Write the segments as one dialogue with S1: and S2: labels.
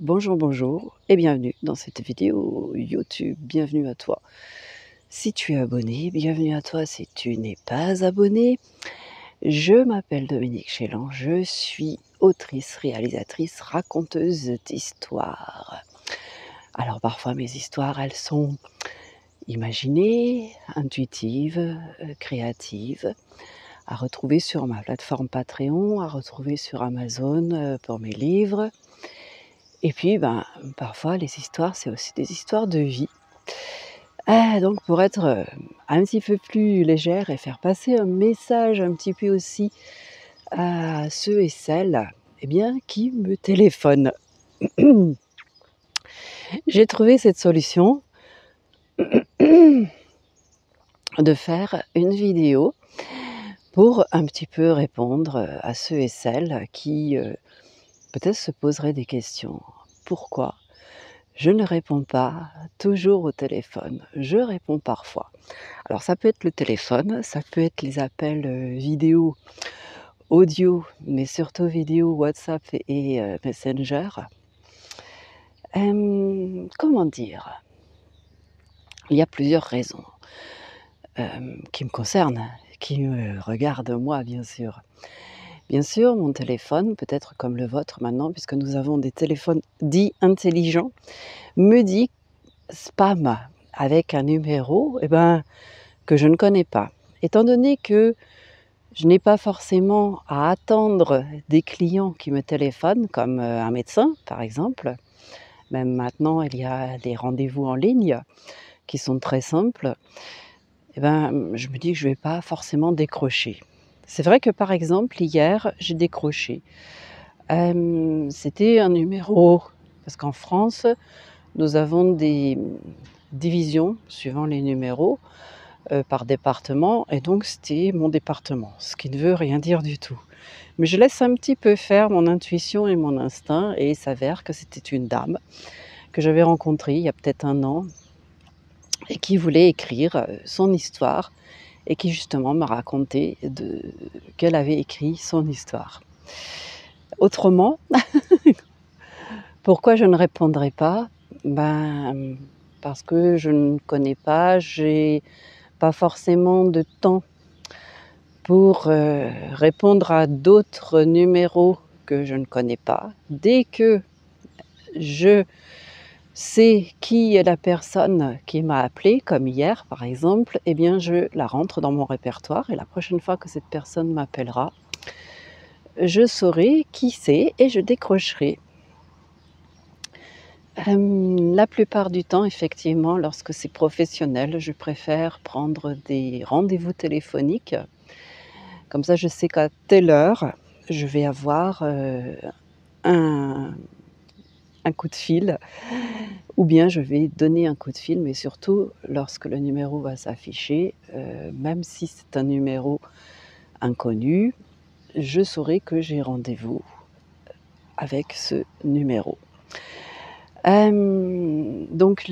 S1: Bonjour, bonjour et bienvenue dans cette vidéo YouTube. Bienvenue à toi si tu es abonné, bienvenue à toi si tu n'es pas abonné. Je m'appelle Dominique Chélan, je suis autrice, réalisatrice, raconteuse d'histoires. Alors parfois mes histoires, elles sont imaginées, intuitives, créatives, à retrouver sur ma plateforme Patreon, à retrouver sur Amazon pour mes livres. Et puis, parfois les histoires, c'est aussi des histoires de vie. Donc pour être, un petit peu plus légère et faire passer un message un petit peu aussi à ceux et celles, qui me téléphonent. J'ai trouvé cette solution de faire une vidéo pour un petit peu répondre, à ceux et celles qui, peut-être se poseraient des questions. Pourquoi je ne réponds pas toujours au téléphone? Je réponds parfois. Alors ça peut être le téléphone, ça peut être les appels, vidéo, audio, mais surtout vidéo, WhatsApp et Messenger. Comment dire? Il y a plusieurs raisons, qui me concernent, qui me regardent moi, bien sûr. Bien sûr, mon téléphone, peut-être comme le vôtre maintenant, puisque nous avons des téléphones dits intelligents, me dit spam avec un numéro, que je ne connais pas. Étant donné que je n'ai pas forcément à attendre des clients qui me téléphonent, comme, un médecin, par exemple. Même maintenant, il y a des rendez-vous en ligne qui sont très simples. Je me dis que je ne vais pas forcément décrocher. C'est vrai que, par exemple, hier, j'ai décroché. C'était un numéro parce qu'en France, nous avons des divisions suivant les numéros, par département et donc c'était mon département, ce qui ne veut rien dire du tout. Mais je laisse un petit peu faire mon intuition et mon instinct et il s'avère que c'était une dame que j'avais rencontrée il y a peut-être 1 an et qui voulait écrire, son histoire et qui justement m'a raconté qu'elle avait écrit son histoire. Autrement, pourquoi je ne répondrai pas? Parce que je ne connais pas, j'ai pas forcément de temps pour, répondre à d'autres numéros que je ne connais pas. Dès que je sais qui est la personne qui m'a appelée, comme hier par exemple, je la rentre dans mon répertoire et la prochaine fois que cette personne m'appellera, je saurai qui c'est et je décrocherai. La plupart du temps, effectivement, lorsque c'est professionnel, je préfère prendre des rendez-vous téléphoniques. Comme ça, je sais qu'à telle heure, je vais avoir, un coup de fil ou bien je vais donner un coup de fil, mais surtout lorsque le numéro va s'afficher, même si c'est un numéro inconnu, je saurai que j'ai rendez-vous avec ce numéro. Donc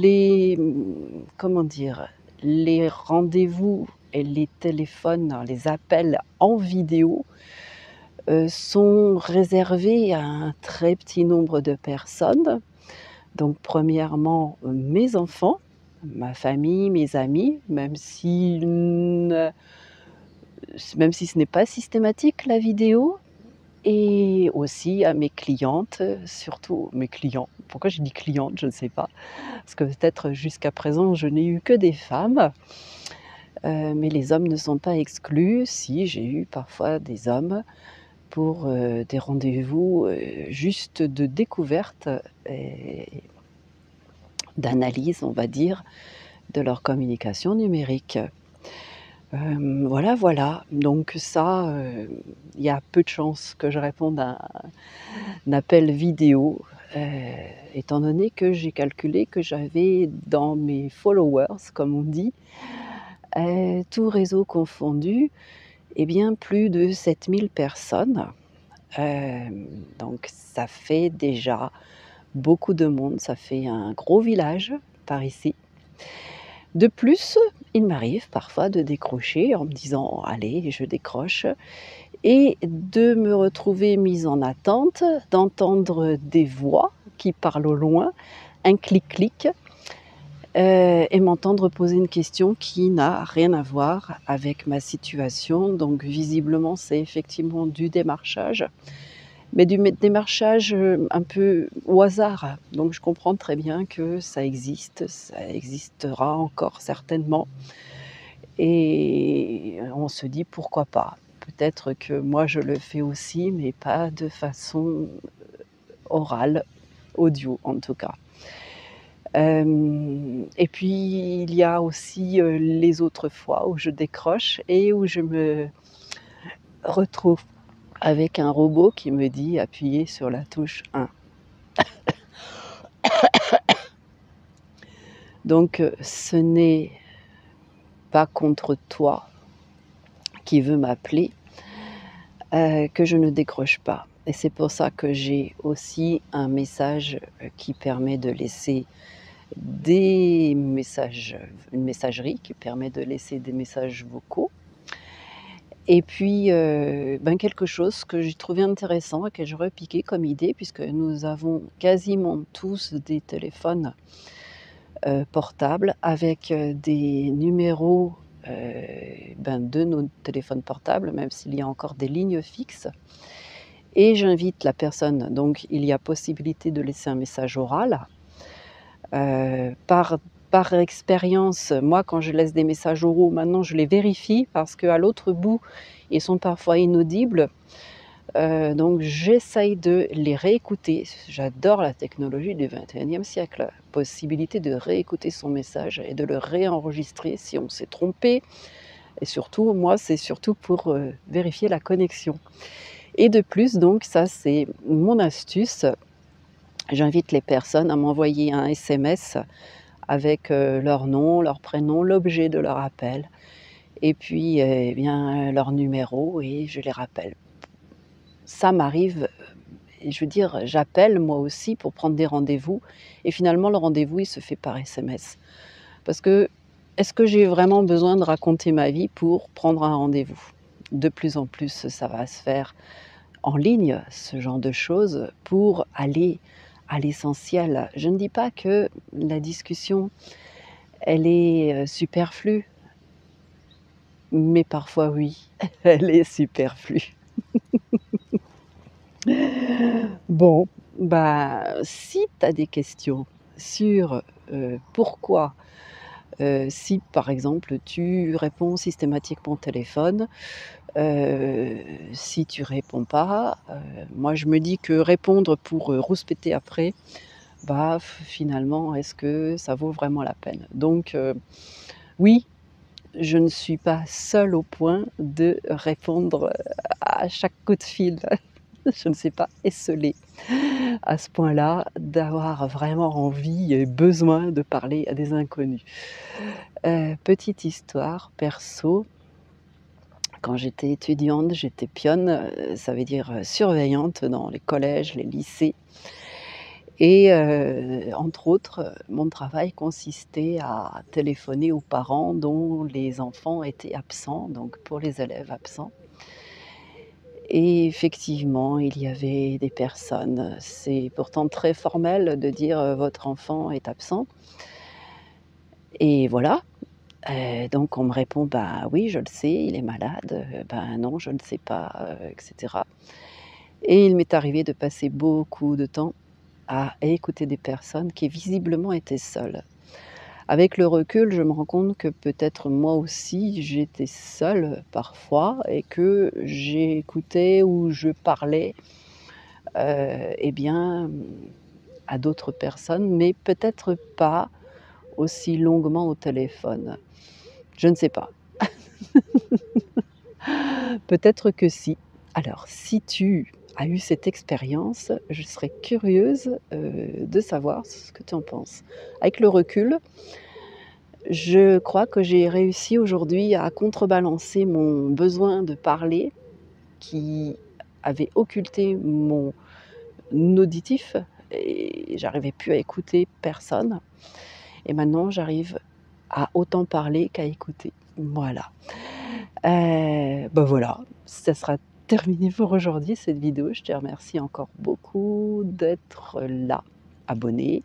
S1: comment dire? Les rendez-vous et les téléphones, les appels en vidéo, sont réservés à un très petit nombre de personnes. Donc premièrement, mes enfants, ma famille, mes amis, même si ce n'est pas systématique la vidéo et aussi à mes clientes, surtout mes clients. Pourquoi j'ai dit clientes? Je ne sais pas. Parce que peut-être jusqu'à présent je n'ai eu que des femmes, mais les hommes ne sont pas exclus. Si, j'ai eu parfois des hommes pour, des rendez-vous, juste de découverte et d'analyse, on va dire, de leur communication numérique. Voilà, voilà, donc ça, il y a peu de chances que je réponde à un appel vidéo, heu, étant donné que j'ai calculé que j'avais dans mes followers, comme on dit, tous réseaux confondus, plus de 7 000 personnes. Donc ça fait déjà beaucoup de monde, ça fait un gros village par ici. De plus, il m'arrive parfois de décrocher en me disant: «Allez, je décroche» et de me retrouver mise en attente, d'entendre des voix qui parle au loin, un clic-clic, et m'entendre poser une question qui n'a rien à voir avec ma situation. Donc visiblement, c'est effectivement du démarchage, mais du démarchage, un peu au hasard. Donc je comprends très bien que ça existe, ça existera encore certainement et on se dit: «Pourquoi pas?» Peut-être que moi je le fais aussi, mais pas de façon orale, audio en tout cas. Et puis il y a aussi, les autres fois où je décroche et où je me retrouve avec un robot qui me dit: «Appuyez sur la touche 1». Donc ce n'est pas contre toi qui veut m'appeler, que je ne décroche pas et c'est pour ça que j'ai aussi un message, qui permet de laisser des messages, une messagerie qui permet de laisser des messages vocaux et puis, ben, quelque chose que j'ai trouvé intéressant et que j'aurais piqué comme idée puisque nous avons quasiment tous des téléphones, portables avec, des numéros, ben, de nos téléphones portables, même s'il y a encore des lignes fixes et j'invite la personne donc il y a possibilité de laisser un message oral. Par expérience, moi quand je laisse des messages oraux, maintenant je les vérifie parce qu'à l'autre bout, ils sont parfois inaudibles, donc j'essaye de les réécouter. J'adore la technologie du 21e siècle, possibilité de réécouter son message et de le réenregistrer si on s'est trompé et surtout, moi, c'est surtout pour, vérifier la connexion et de plus donc ça c'est mon astuce, j'invite les personnes à m'envoyer un SMS avec, leur nom, leur prénom, l'objet de leur appel et puis, eh bien, leur numéro et je les rappelle. Ça m'arrive, et je veux dire, j'appelle moi aussi pour prendre des rendez-vous et finalement le rendez-vous, il se fait par SMS. Parce que, est-ce que j'ai vraiment besoin de raconter ma vie pour prendre un rendez-vous? De plus en plus, ça va se faire en ligne, ce genre de choses, pour aller à l'essentiel. Je ne dis pas que la discussion elle est, superflue, mais parfois oui, elle est superflue. Bon, bah, si tu as des questions sur, pourquoi, si par exemple tu réponds systématiquement au téléphone, si tu réponds pas, moi je me dis que répondre pour, rouspéter après, bah, finalement est-ce que ça vaut vraiment la peine? Donc oui, je ne suis pas seule au point de répondre, à chaque coup de fil. Je ne sais pas esseler à ce point-là, d'avoir vraiment envie et besoin de parler à des inconnus. Petite histoire perso, quand j'étais étudiante, j'étais pionne, ça veut dire, surveillante dans les collèges, les lycées et entre autres, mon travail consistait à téléphoner aux parents dont les enfants étaient absents, donc pour les élèves absents et effectivement, il y avait des personnes, c'est pourtant très formel de dire, «Votre enfant est absent» et voilà, donc on me répond: «Bah oui, je le sais, il est malade», «Ben non, je ne sais pas», et cetera et il m'est arrivé de passer beaucoup de temps à écouter des personnes qui visiblement étaient seules. Avec le recul, je me rends compte que peut-être moi aussi j'étais seule parfois et que j'écoutais ou je parlais, et bien, à d'autres personnes, mais peut-être pas aussi longuement au téléphone. Je ne sais pas. Peut-être que si. Alors si tu as eu cette expérience, je serais curieuse, de savoir ce que tu en penses. Avec le recul, je crois que j'ai réussi aujourd'hui à contrebalancer mon besoin de parler qui avait occulté mon auditif et j'arrivais plus à écouter personne et maintenant j'arrive à autant parler qu'à écouter. Voilà. Bah, voilà, ça sera terminé pour aujourd'hui cette vidéo. Je te remercie encore beaucoup d'être là. abonné,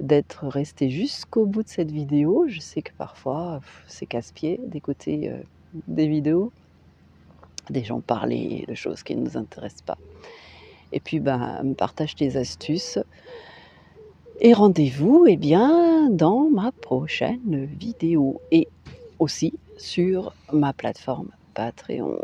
S1: d'être resté jusqu'au bout de cette vidéo. Je sais que parfois, c'est casse-pied d'écouter, des vidéos, des gens parler de choses qui ne nous intéressent pas et puis, ben, partage tes astuces et rendez-vous, eh bien, dans ma prochaine vidéo et aussi sur ma plateforme Patreon.